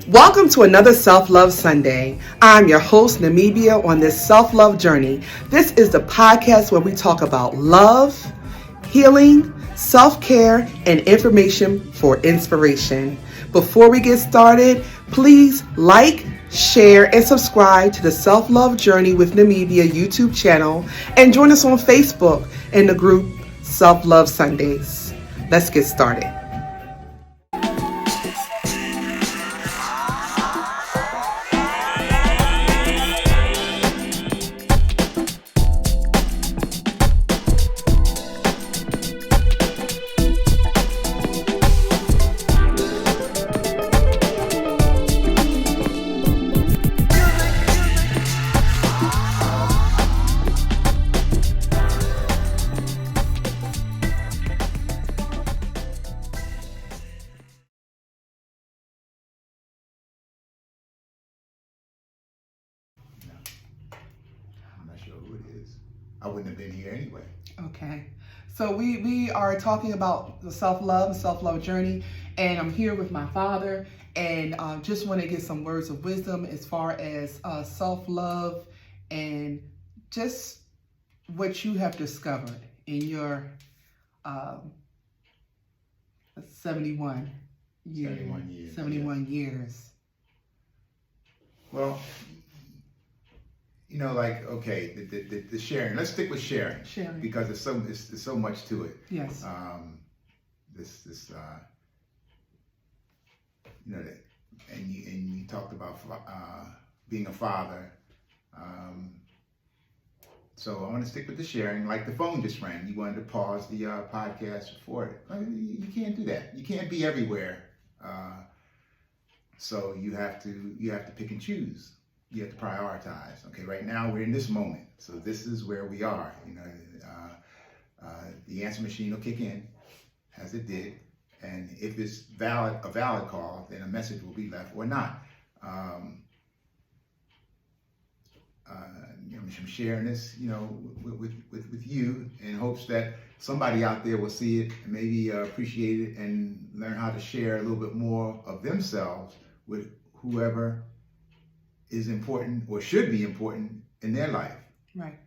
Welcome to another Self-Love Sunday. I'm your host, Namibia, on this self-love journey. This is the podcast where we talk about love, healing, self-care, and information for inspiration. Before we get started, please like, share, and subscribe to the Self-Love Journey with Namibia YouTube channel and join us on Facebook in the group Self-Love Sundays. Let's get started. I'm not sure who it is. I wouldn't have been here anyway. Okay. So we are talking about the self-love journey, and I'm here with my father, and just want to get some words of wisdom as far as self-love and just what you have discovered in your 71 years. 71 years. Well, okay, the sharing. Let's stick with sharing. Because there's so much to it. Yes. And you talked about being a father. So I want to stick with the sharing. Like the phone just rang. You wanted to pause the podcast for it. You can't do that. You can't be everywhere. So you have to pick and choose. You have to prioritize. Okay, right now we're in this moment, so this is where we are. The answer machine will kick in, as it did, and if it's a valid call, then a message will be left or not. I'm sharing this, with you in hopes that somebody out there will see it and maybe appreciate it and learn how to share a little bit more of themselves with whoever is important or should be important in their life. Right.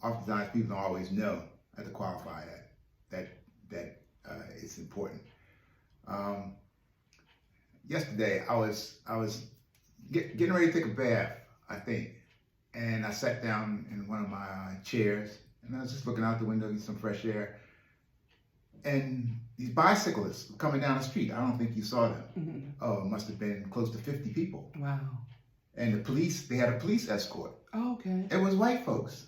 Oftentimes people don't always know how to qualify that it's important. Yesterday I was getting ready to take a bath, I think, and I sat down in one of my chairs and I was just looking out the window, get some fresh air, and these bicyclists were coming down the street. I don't think you saw them. Mm-hmm. Oh, it must have been close to 50 people. Wow. And they had a police escort. Oh, okay. It was white folks,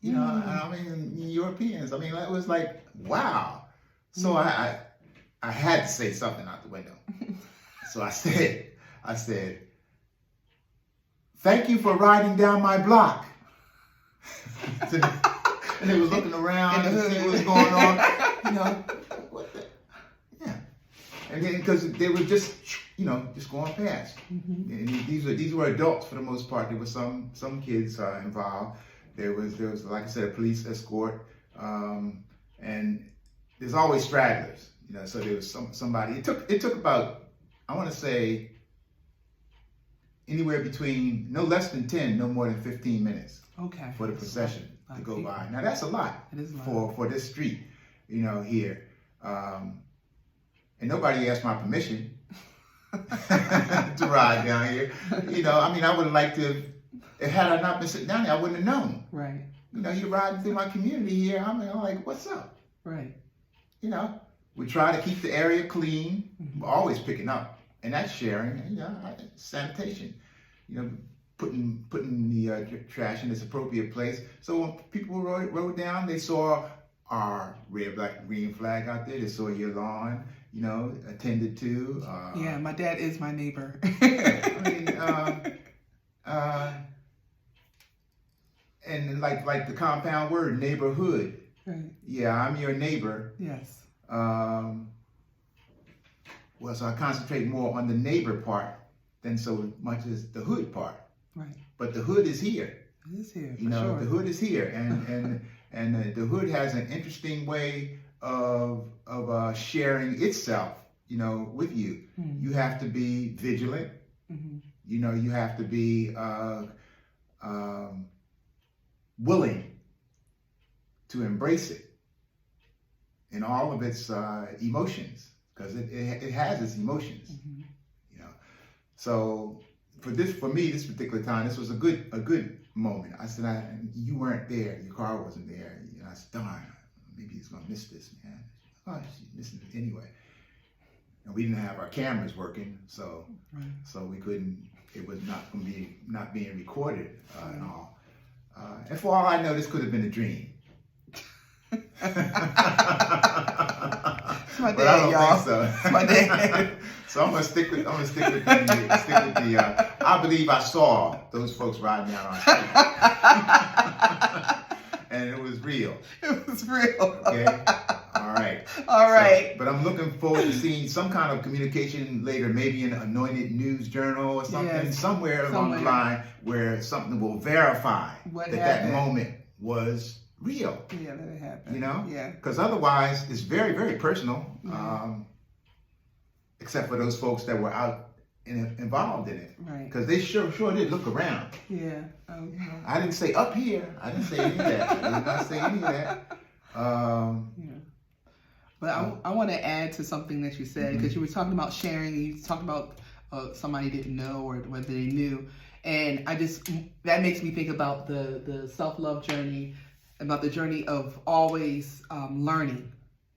Europeans. It was like, wow. So I had to say something out the window. So I said, thank you for riding down my block. And they was looking around to see what was going on. What the? Yeah. And then because they were just going past. Mm-hmm. And these were adults for the most part. There were some kids involved. There was, like I said, a police escort, and there's always stragglers. So there was somebody. It took about, I want to say, anywhere between no less than 10, no more than 15 minutes. Okay. For the procession to go by. Now that's a lot. It is a lot for this street, here, and nobody asked my permission to ride down here. I would have liked to. Had I not been sitting down there, I wouldn't have known. Right. You're riding through my community here. I'm like, what's up? Right. We try to keep the area clean. Mm-hmm. We're always picking up, and that's sharing. Sanitation. Putting the trash in its appropriate place. So when people rode down, they saw our red, black, and green flag out there. They saw your lawn, attended to. Yeah, my dad is my neighbor. And like the compound word, neighborhood. Right. Yeah, I'm your neighbor. Yes. So I concentrate more on the neighbor part than so much as the hood part. Right. But the hood is here. It is here. Sure. The hood is here, and the hood has an interesting way of sharing itself, with you. Mm. You have to be vigilant. You know, you have to be willing to embrace it in all of its emotions, because it has its emotions. You know, so for me, this particular time, this was a good moment. I said, you weren't there, your car wasn't there. And I said, darn, maybe he's gonna miss this, man. Oh, she's missing it anyway. And we didn't have our cameras working, so we couldn't. It was not being recorded at all. And for all I know, this could have been a dream. It's my dad, but I don't y'all. think so. It's my dad. So I'm gonna stick with the. I believe I saw those folks riding down our street, and it was real. It was real. Okay. All right. All right. So, but I'm looking forward to seeing some kind of communication later, maybe in an Anointed News Journal or something, somewhere along the line, where something will verify that moment was real. Yeah, that it happened. You know? Yeah. Because otherwise, it's very, very personal. Except for those folks that were out involved in it. Right. Because they sure did look around. Yeah. I didn't say up here. I didn't say any of that. I did not say any of that. But I want to add to something that you said, because you were talking about sharing, you talked about somebody didn't know or whether they knew. And that makes me think about the self-love journey, about the journey of always learning.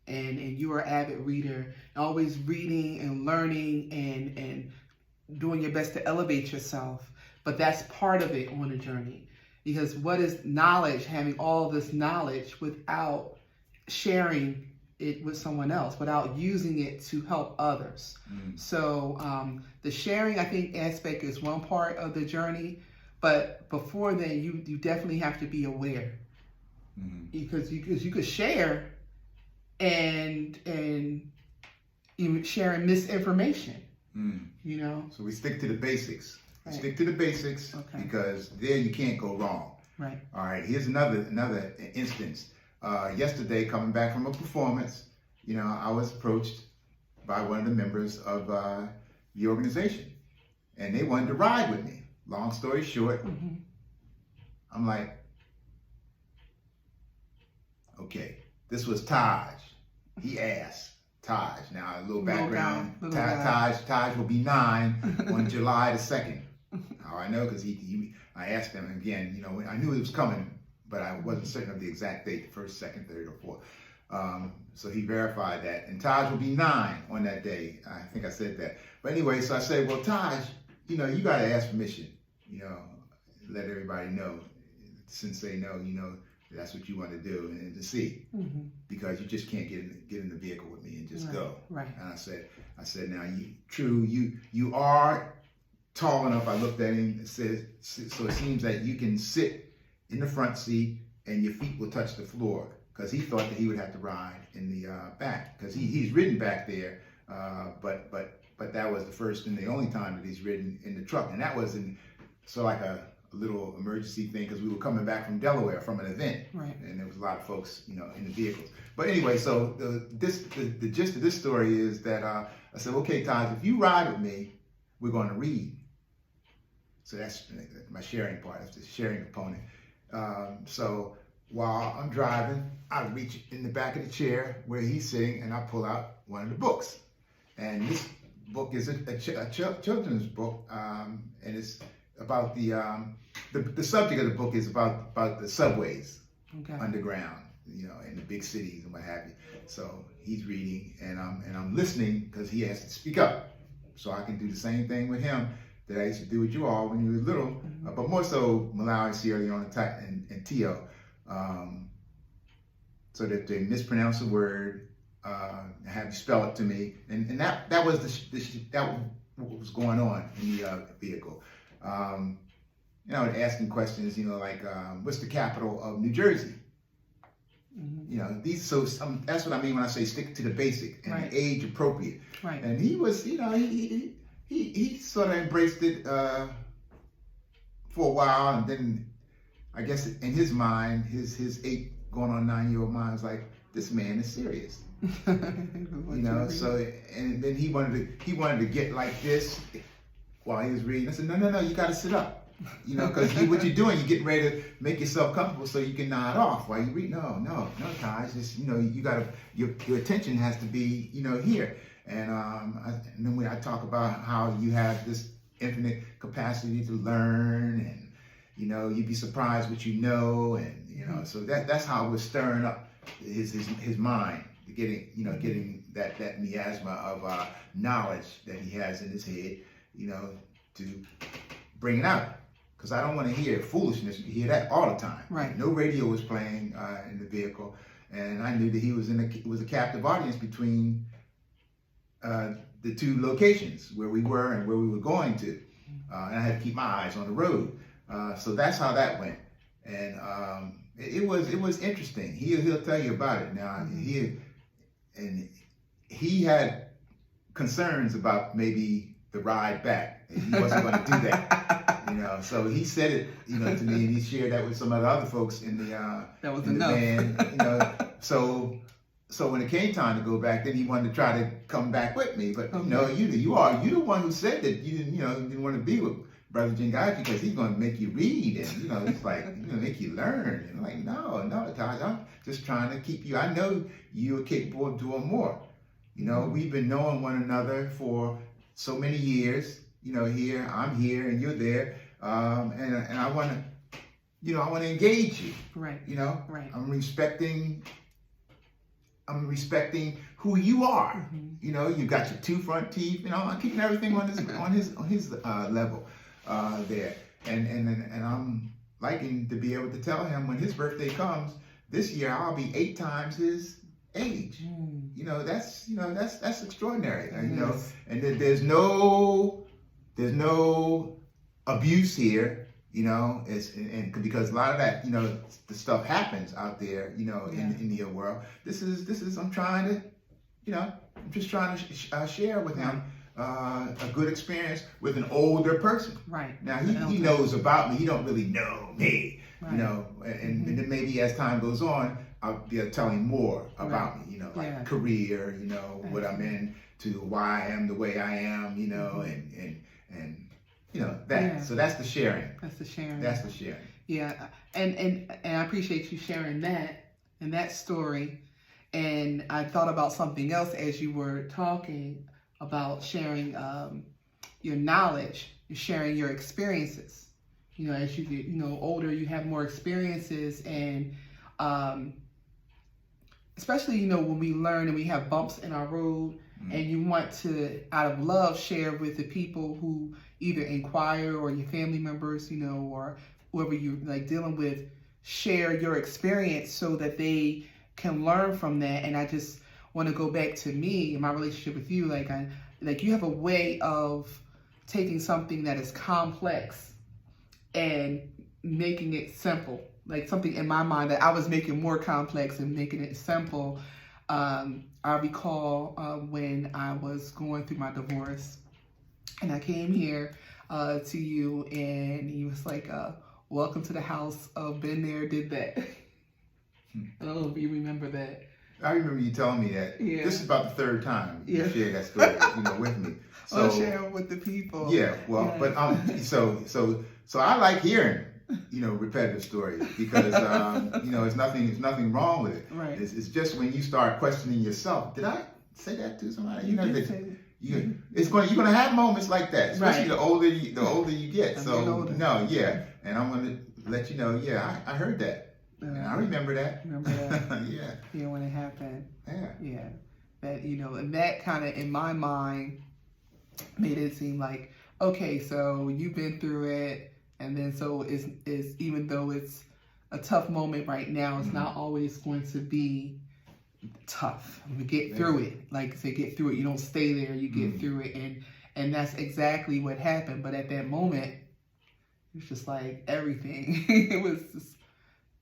And you are an avid reader, always reading and learning and doing your best to elevate yourself. But that's part of it on a journey. Because what is knowledge, having all this knowledge without sharing it with someone else, without using it to help others? So the sharing, I think, aspect is one part of the journey. But before then, you definitely have to be aware. Because you could share and even sharing misinformation. You know. So we stick to the basics. Right. Stick to the basics, because there you can't go wrong. Right. All right. Here's another instance. Yesterday, coming back from a performance, you know, I was approached by one of the members of the organization, and they wanted to ride with me. Long story short, I'm like, okay, this was Taj. He asked. Taj. Now, a little background. Taj will be 9 on July the 2nd. How I know, because I asked him again, you know, I knew it was coming, but I wasn't certain of the exact date, the 1st, 2nd, 3rd, or 4th. So he verified that. And Taj will be 9 on that day. I think I said that. But anyway, so I said, well, Taj, you know, you got to ask permission, you know, let everybody know. Since they know, you know, that's what you want to do and to see, because you just can't get in the vehicle with me and just go. Right. And I said, now you are tall enough. I looked at him and said, so it seems that you can sit in the front seat and your feet will touch the floor, because he thought that he would have to ride in the back, because he's ridden back there, but that was the first and the only time that he's ridden in the truck, and that was like a little emergency thing, because we were coming back from Delaware from an event, and there was a lot of folks, you know, in the vehicles. But anyway, so the gist of this story is that I said, okay, Taj, if you ride with me, we're going to read. So that's my sharing part. That's the sharing component. So while I'm driving, I reach in the back of the chair where he's sitting, and I pull out one of the books. And this book is a children's book, and it's about the subject of the book is about the subways underground, you know, in the big cities and what have you. So he's reading, and I'm listening, because he has to speak up, so I can do the same thing with him that I used to do with you all when you were little, but more so Malawi, Sierra Leone, and Tio, so that they mispronounce a word, have you spell it to me, and that was what was going on in the vehicle. You know, asking questions, you know, like, what's the capital of New Jersey? You know, that's what I mean when I say stick to the basic and age appropriate. Right. And he was, you know, he sort of embraced it for a while, and then I guess in his mind, his 8 going on 9-year-old mind was like, this man is serious. You know, so, and then he wanted to get like this while he was reading. I said, no, you got to sit up. Because what you're doing, you're getting ready to make yourself comfortable so you can nod off while you read. No, guys, just you gotta your attention has to be here. And then when I talk about how you have this infinite capacity to learn, and you'd be surprised what and so that's how we're stirring up his mind, getting that miasma of knowledge that he has in his head, to bring it out. Because I don't want to hear foolishness. You hear that all the time. Right. No radio was playing in the vehicle, and I knew that he was was a captive audience between the two locations where we were and where we were going to, and I had to keep my eyes on the road. So that's how that went, and it was interesting. He'll tell you about it now. He had concerns about maybe the ride back. He wasn't going to do that. So he said it, to me, and he shared that with some of the other folks in the band. So when it came time to go back, then he wanted to try to come back with me. But you the one who said that you didn't want to be with Brother Jengaji because he's going to make you read, and it's like make you learn. And I'm like, no, guys, I'm just trying to keep you. I know you are capable of doing more. We've been knowing one another for so many years. Here I'm here and you're there, and I want to, I want to engage you. Right. Right. I'm respecting who you are. Mm-hmm. You got your two front teeth. I'm keeping everything on his level there, and I'm liking to be able to tell him when his birthday comes this year, I'll be 8 times his age. That's extraordinary. Yes. And there's no abuse here, it's because a lot of that, the stuff happens out there, in the world. This is I'm trying to, I'm just trying to share with him a good experience with an older person. Right. Now he knows about me. He don't really know me, right. And then maybe as time goes on, I'll be able to tell him more about me, career, what I'm into, why I am the way I am, and that. Yeah. So that's the sharing. That's the sharing. That's the sharing. Yeah, and I appreciate you sharing that story. And I thought about something else as you were talking about sharing your knowledge, sharing your experiences. As you get older, you have more experiences, and especially when we learn and we have bumps in our road. And you want to, out of love, share with the people who either inquire or your family members, or whoever you're dealing with, share your experience so that they can learn from that. And I just want to go back to me and my relationship with you. You have a way of taking something that is complex and making it simple. Like something in my mind that I was making more complex and making it simple. I recall when I was going through my divorce, and I came here to you, and you was like, welcome to the house of been there, did that. I don't know if you remember that. I remember you telling me that. Yeah. This is about the 3rd time you shared that story, with me. So I'll share it with the people. Yeah, well, but so I like hearing repetitive stories because it's nothing wrong with it. Right. It's just when you start questioning yourself. Did I say that to somebody? You're gonna have moments like that, especially the older you get. And I'm gonna let you know. Yeah, I heard that. I remember that. Yeah, when it happened. Yeah. That and that kind of in my mind made it seem like, okay, so you've been through it. And then so is even though it's a tough moment right now, it's not always going to be tough. We get through it. Like I say, get through it. You don't stay there. You get through it, and that's exactly what happened. But at that moment, it was just like everything. It was just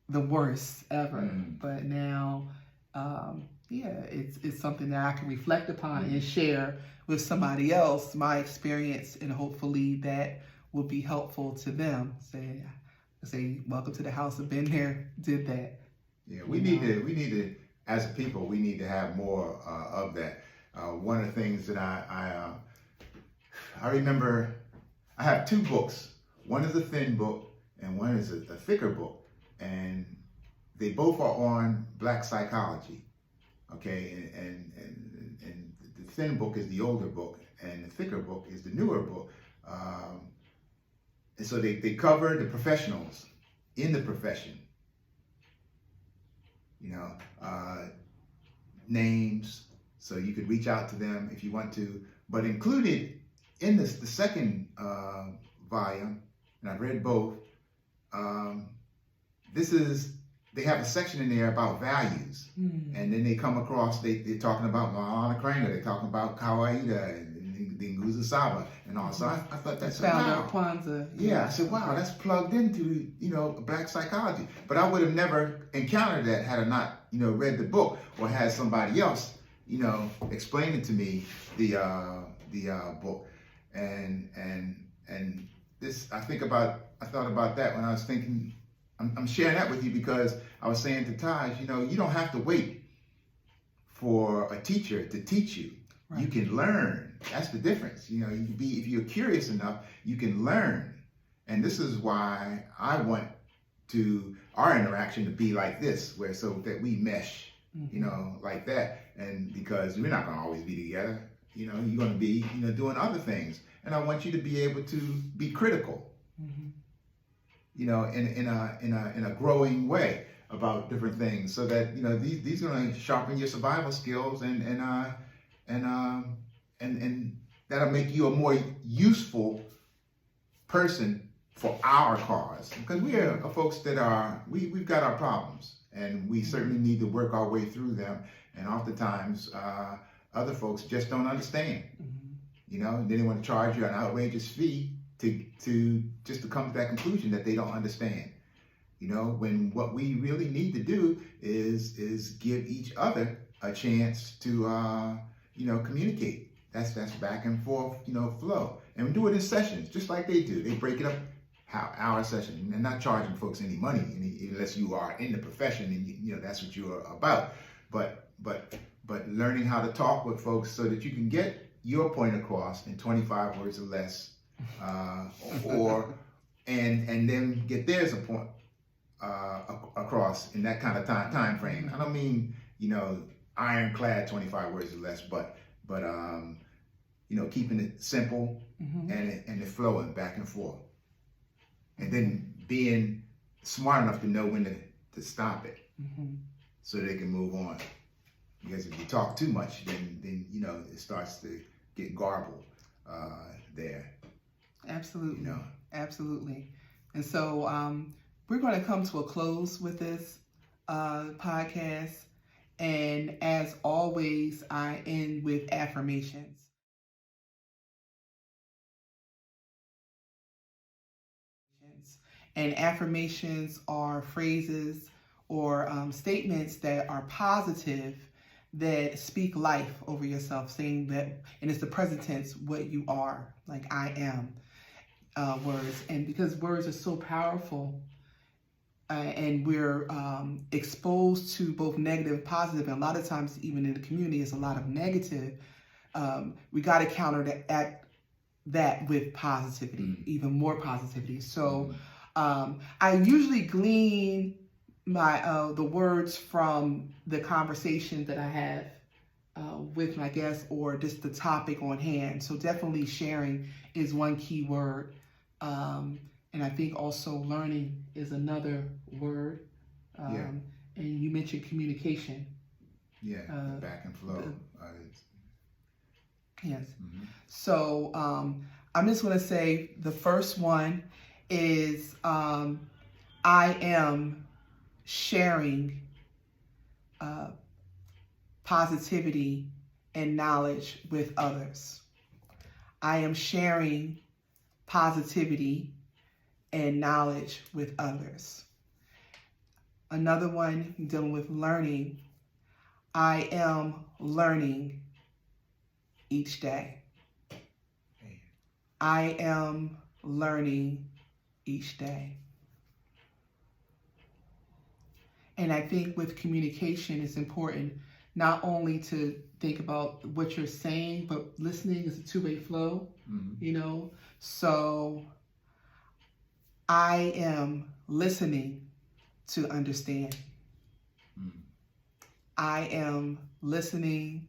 the worst ever. But now, it's something that I can reflect upon and share with somebody else my experience, and hopefully that will be helpful to them. Say, welcome to the house of been there, did that. Yeah, we need to, as a people, we need to have more of that. One of the things that I remember I have two books. One is a thin book and one is a thicker book. And they both are on Black psychology. Okay, and the thin book is the older book and the thicker book is the newer book. And so they cover the professionals in the profession. Names, so you could reach out to them if you want to. But included in this, the second volume, and I've read both, they have a section in there about values. And then they come across, they're talking about Maulana Kranga, they're talking about Kawaida and the Nguza Saba and all. So I thought that's founder of Kwanzaa. Yeah, I said, wow, that's plugged into, Black psychology. But I would have never encountered that had I not, read the book or had somebody else, explain it to me, the book. And this, I thought about that when I was thinking, I'm sharing that with you because I was saying to Taj, you don't have to wait for a teacher to teach you. Right. You can learn. That's the difference. You can be, if you're curious enough, you can learn. And this is why I want our interaction to be like this, so that we mesh, like that. And because we're not going to always be together, you're going to be, doing other things. And I want you to be able to be critical, in a growing way about different things, so that these are going to sharpen your survival skills and that'll make you a more useful person for our cause, because we are folks that we've got our problems, and we certainly need to work our way through them. And oftentimes, other folks just don't understand. And then they want to charge you an outrageous fee to come to that conclusion that they don't understand. When what we really need to do is give each other a chance to communicate. That's back and forth, flow. And we do it in sessions, just like they do. They break it up hour session, and not charging folks any money unless you are in the profession and that's what you're about. But learning how to talk with folks so that you can get your point across in 25 words or less, and then get theirs a point across in that kind of time frame. I don't mean ironclad 25 words or less, but keeping it simple and it flowing back and forth. And then being smart enough to know when to stop it, so they can move on. Because if you talk too much, then it starts to get garbled there. Absolutely. Absolutely. And so we're going to come to a close with this podcast. And as always, I end with affirmations. And affirmations are phrases or statements that are positive, that speak life over yourself, saying that, and it's the present tense, what you are, like I am, words. And because words are so powerful, and we're exposed to both negative and positive, and a lot of times even in the community is a lot of negative, we got to counter that with positivity, even more positivity. So I usually glean the words from the conversation that I have with my guests, or just the topic on hand. So definitely sharing is one key word. And I think also learning is another word. And you mentioned communication. Yeah, back and flow. Yes. So I'm just going to say the first one is I am sharing positivity and knowledge with others. I am sharing positivity and knowledge with others. Another one dealing with learning. I am learning each day. I am learning each day. And I think with communication, it's important not only to think about what you're saying, but listening is a two-way flow, you know. So I am listening to understand. I am listening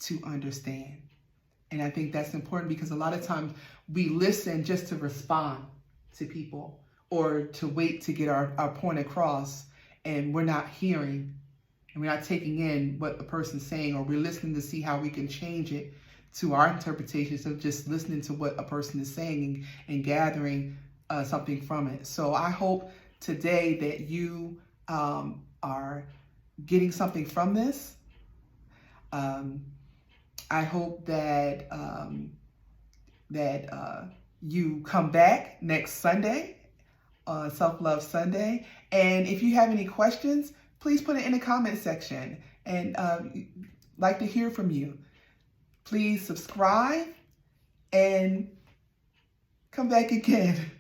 to understand. And I think that's important because a lot of times we listen just to respond to people or to wait to get our point across, and we're not hearing and we're not taking in what the person's saying, or we're listening to see how we can change it to our interpretations of just listening to what a person is saying and gathering something from it. So I hope today that you are getting something from this. I hope that you come back next Sunday, Self-Love Sunday. And if you have any questions, please put it in the comment section. And like to hear from you. Please subscribe and come back again.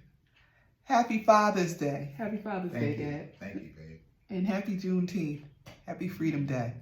Happy Father's Day. Happy Father's Day, Dad. Thank you, babe. And happy Juneteenth. Happy Freedom Day.